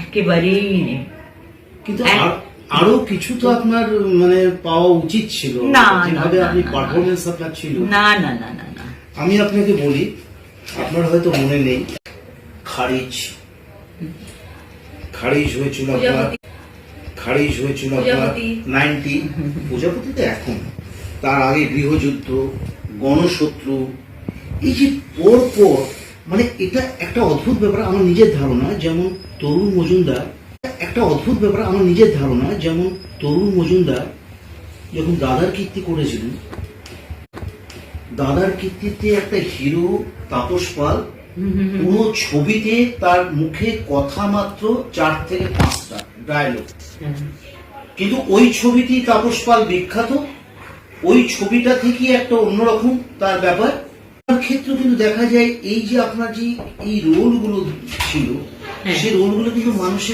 একেবারেই নেই। কিন্তু আরো কিছু তো আপনার মানে পাওয়া উচিত ছিল, না, যেভাবে না, আপনি না, পারফরমেন্স আপনার ছিল। না না না না না। আমি আপনাকে বলি, আপনার হয়তো মনে নেই, খারিজ হয়েছিল আপনার, 90 প্রজাপতি তো এখন, তার আগে গৃহযুদ্ধ, গণশত্রু, এই যে পর মানে এটা একটা অদ্ভুত ব্যাপার। আমার নিজের ধারণা যেমন তরুণ মজুমদার যখন দাদার কীর্তি করেছিলেন, দাদার কীর্তিতে একটা হিরো তাপস পাল, পুরো ছবিতে তার মুখে কথা মাত্র 4 থেকে 5টা ডায়লগ, কিন্তু ওই ছবিতেই তাপস পাল বিখ্যাত। ওই ছবিটা থেকে একটা অন্যরকম তার ব্যাপার। তার ক্ষেত্রে কিন্তু দেখা যায় এই যে আপনার যে এই রোলগুলো ছিল, সেই রোলগুলো কিন্তু মানুষের